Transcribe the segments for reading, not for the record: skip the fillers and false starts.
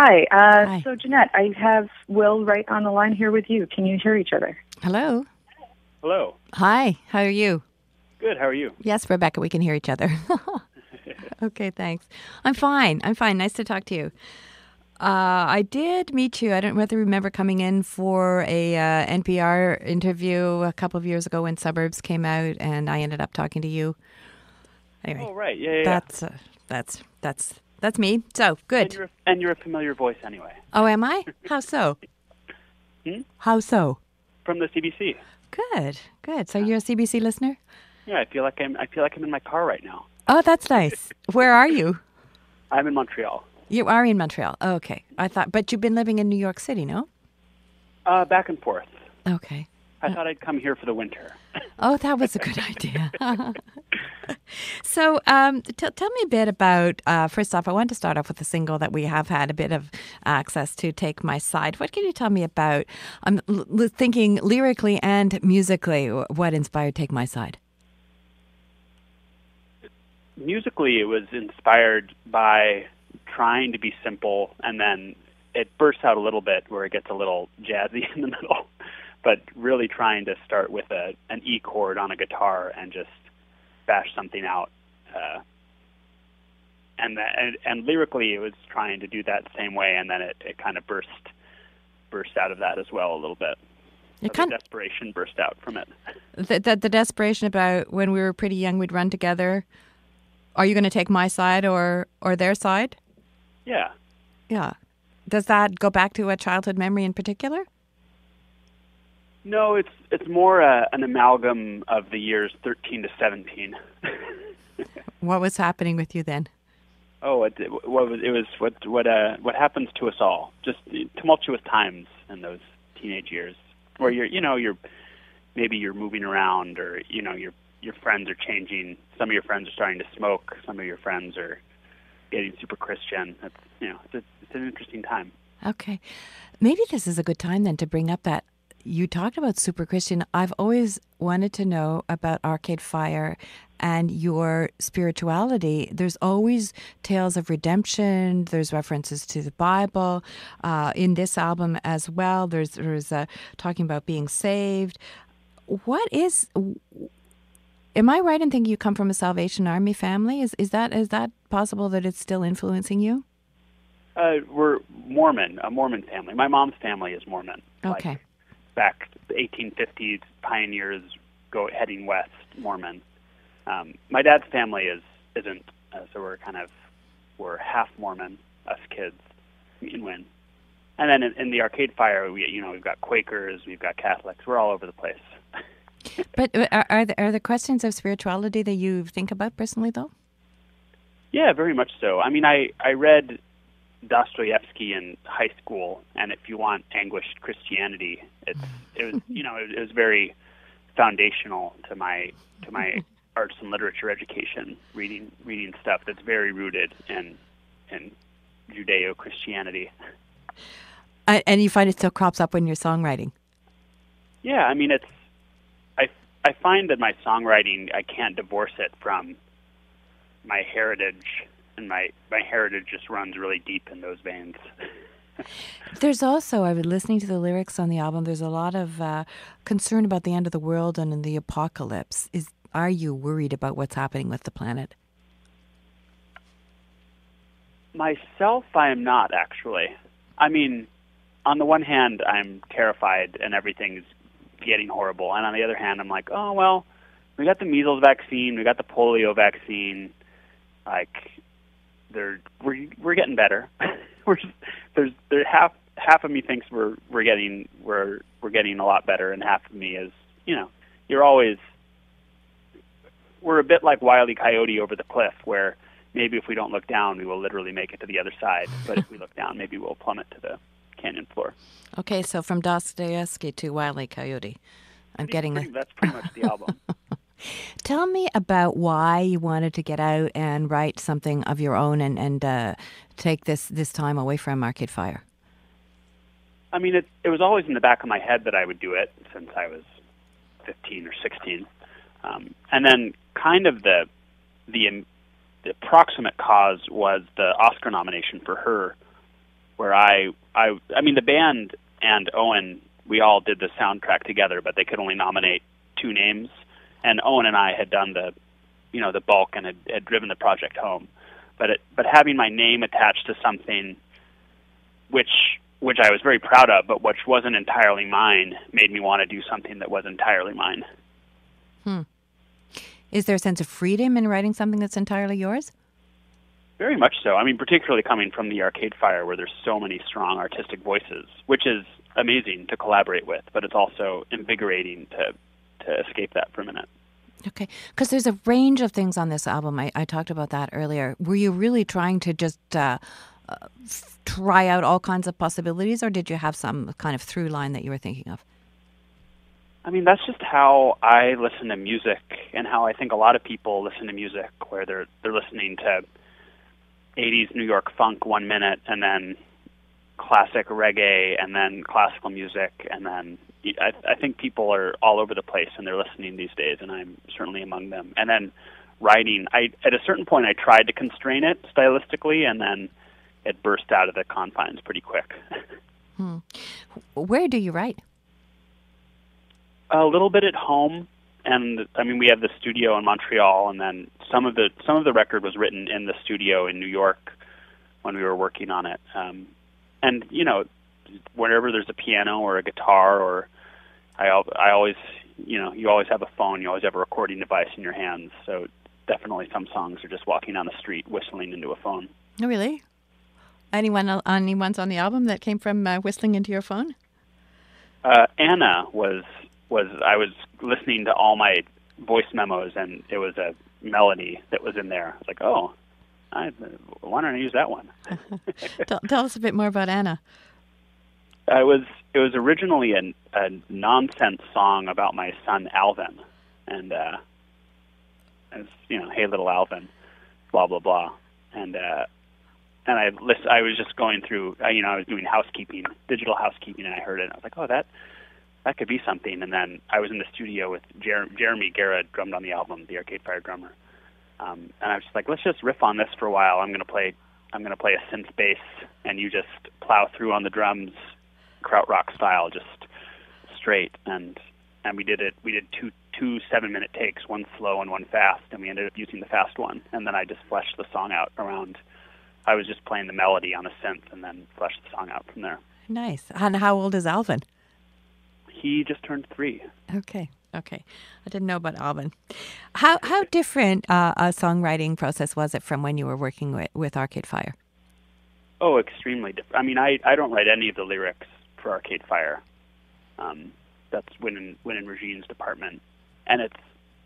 Hi. Hi. So, Jeanette, I have Will right on the line here with you. Can you hear each other? Hello. Hello. Hi. How are you? Good. How are you? Yes, Rebecca, we can hear each other. Okay, thanks. I'm fine. Nice to talk to you. I did meet you. I don't know whether you remember coming in for a NPR interview a couple of years ago when Suburbs came out, and I ended up talking to you. Anyway, Oh, right. Yeah. that's me. So good. And you're a familiar voice anyway. Oh, am I? How so? How so? From the CBC. Good. So you're a CBC listener? Yeah, I feel like I'm in my car right now. Oh, that's nice. Where are you? I'm in Montreal. You are in Montreal. Oh, okay. But you've been living in New York City, no? Back and forth. Okay. I thought I'd come here for the winter. Oh, that was a good idea. So tell me a bit about, first off, I want to start off with a single that we have had a bit of access to, Take My Side. What can you tell me about, I'm thinking lyrically and musically, what inspired Take My Side? Musically, it was inspired by trying to be simple, and then it bursts out a little bit where it gets a little jazzy in the middle, but really trying to start with an E chord on a guitar and just bash something out. And lyrically, it was trying to do that same way, and then it kind of burst out of that as well a little bit. So the desperation burst out from it. The desperation about when we were pretty young, we'd run together. Are you going to take my side or their side? Yeah. Yeah. Does that go back to a childhood memory in particular? No, it's more an amalgam of the years 13 to 17. What was happening with you then? Oh, it was what happens to us all. Just tumultuous times in those teenage years, where you're moving around, or your friends are changing. Some of your friends are starting to smoke. Some of your friends are getting super Christian. It's an interesting time. Okay. Maybe this is a good time then to bring up that you talked about super Christian. I've always wanted to know about Arcade Fire and your spirituality. There's always tales of redemption. There's references to the Bible in this album as well. There's talking about being saved. Am I right in thinking you come from a Salvation Army family? Is that possible that it's still influencing you? We're Mormon, a Mormon family. My mom's family is Mormon. Okay. Like back the 1850s, pioneers heading west, Mormon. My dad's family isn't, so we're half Mormon, us kids, in Wynn. And then in the Arcade Fire, we've got Quakers, we've got Catholics. We're all over the place. But are there questions of spirituality that you think about personally, though? Yeah, very much so. I mean, I read Dostoevsky in high school, and if you want anguished Christianity, it was very foundational to my arts and literature education. Reading stuff that's very rooted in Judeo-Christianity. And you find it still crops up when you're songwriting? Yeah, I mean, I find that my songwriting, I can't divorce it from my heritage, and my heritage just runs really deep in those veins. There's also, I was listening to the lyrics on the album, there's a lot of concern about the end of the world and the apocalypse. Are you worried about what's happening with the planet? Myself, I am not, actually. I mean, on the one hand, I'm terrified and everything's getting horrible. And on the other hand, I'm like, oh, well, we got the measles vaccine, we got the polio vaccine. Like, we're getting better. Half of me thinks we're getting a lot better, and half of me is, we're a bit like Wile E. Coyote over the cliff, where maybe if we don't look down, we will literally make it to the other side. But if we look down, maybe we'll plummet to the canyon floor. Okay, so from Dostoevsky to Wile E. Coyote. That's pretty much the album. Tell me about why you wanted to get out and write something of your own and take this time away from Arcade Fire. I mean, it was always in the back of my head that I would do it since I was 15 or 16. And then kind of the proximate cause was the Oscar nomination for Her, where I mean, the band and Owen, we all did the soundtrack together, but they could only nominate 2 names. And Owen and I had done the bulk and had driven the project home. But having my name attached to something which I was very proud of, but which wasn't entirely mine, made me want to do something that was entirely mine. Is there a sense of freedom in writing something that's entirely yours? Very much so. I mean, particularly coming from the Arcade Fire, where there's so many strong artistic voices, which is amazing to collaborate with, but it's also invigorating to escape that for a minute. Okay, because there's a range of things on this album. I talked about that earlier. Were you really trying to just try out all kinds of possibilities, or did you have some kind of through line that you were thinking of? I mean, that's just how I listen to music, and how I think a lot of people listen to music, where they're listening to 80s New York funk 1 minute, and then classic reggae, and then classical music, and then I think people are all over the place and they're listening these days, and I'm certainly among them. And then writing, at a certain point I tried to constrain it stylistically, and then it burst out of the confines pretty quick. Where do you write? A little bit at home, and I mean, we have the studio in Montreal, and then some of the record was written in the studio in New York when we were working on it. And wherever there's a piano or a guitar, or I always, you always have a phone, you always have a recording device in your hands. So definitely some songs are just walking down the street whistling into a phone. Oh, really? Anyone's on the album that came from whistling into your phone? Anna was I was listening to all my voice memos, and it was a melody that was in there. I was like, oh, why don't I use that one? Tell us a bit more about Anna. It was originally a nonsense song about my son Alvin, and it's, hey little Alvin, blah blah blah, and I was just going through, I was doing digital housekeeping, and I heard it, and I was like, oh, that could be something. And then I was in the studio with Jeremy Guerra, drummed on the album, the Arcade Fire drummer, and I was just like, let's just riff on this for a while. I'm gonna play a synth bass, and you just plow through on the drums, krautrock style, just straight. And we did it. We did two 7-minute takes, one slow and one fast, and we ended up using the fast one. And then I just fleshed the song out around. I was just playing the melody on a synth, and then fleshed the song out from there. Nice. And how old is Alvin? He just turned 3. Okay. I didn't know about Alvin. How different a songwriting process was it from when you were working with Arcade Fire? Oh, extremely different. I mean, I don't write any of the lyrics for Arcade Fire. That's Win and Regine's department. And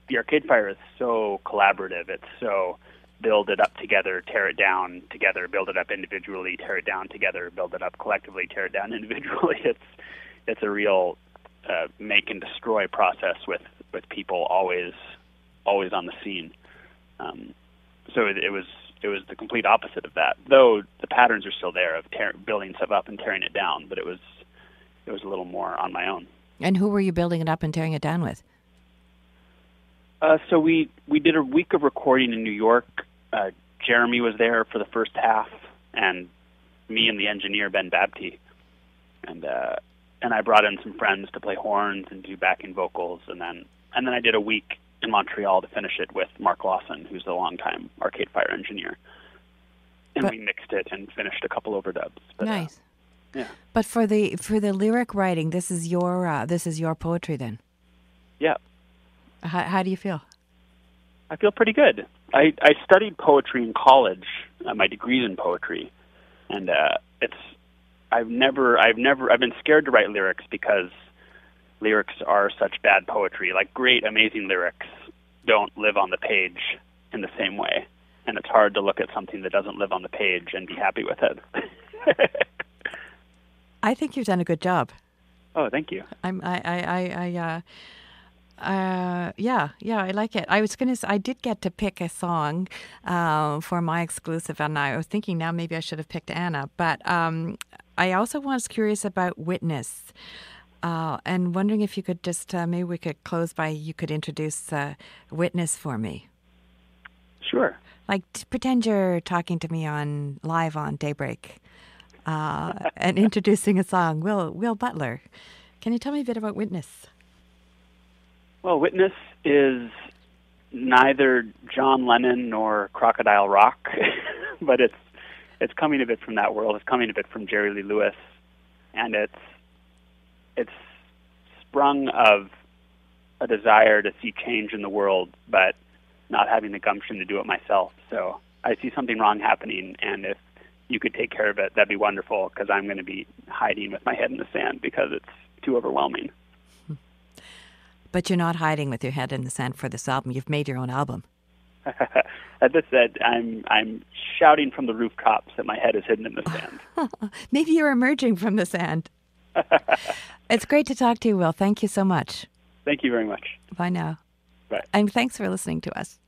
the Arcade Fire is so collaborative. It's so build it up together, tear it down together, build it up individually, tear it down together, build it up collectively, tear it down individually. It's a real make and destroy process with people always on the scene. So it was the complete opposite of that. Though the patterns are still there of building stuff up and tearing it down, but it was a little more on my own. And who were you building it up and tearing it down with? So we did a week of recording in New York. Jeremy was there for the first half, and me and the engineer Ben Babty, and I brought in some friends to play horns and do backing vocals, and then I did a week in Montreal to finish it with Mark Lawson, who's the longtime Arcade Fire engineer, and we mixed it and finished a couple overdubs. But, nice. Yeah. But for the lyric writing, this is your poetry then. Yeah. How do you feel? I feel pretty good. I studied poetry in college. My degree's in poetry, and I've been scared to write lyrics because lyrics are such bad poetry. Like, great, amazing lyrics don't live on the page in the same way, and it's hard to look at something that doesn't live on the page and be happy with it. I think you've done a good job. Oh, thank you. I like it. I did get to pick a song for my exclusive, and I was thinking now maybe I should have picked Anna, but I also was curious about Witness, and wondering if you could just, maybe we could close by, you could introduce Witness for me. Sure. Like, pretend you're talking to me live on Daybreak. and introducing a song. Will Butler, can you tell me a bit about Witness? Well, Witness is neither John Lennon nor Crocodile Rock, but it's coming a bit from that world. It's coming a bit from Jerry Lee Lewis, and it's sprung of a desire to see change in the world, but not having the gumption to do it myself. So I see something wrong happening, and if you could take care of it, that'd be wonderful, because I'm going to be hiding with my head in the sand because it's too overwhelming. But you're not hiding with your head in the sand for this album. You've made your own album. At this said, I'm shouting from the rooftops that my head is hidden in the sand. Maybe you're emerging from the sand. It's great to talk to you, Will. Thank you so much. Thank you very much. Bye now. Bye. And thanks for listening to us.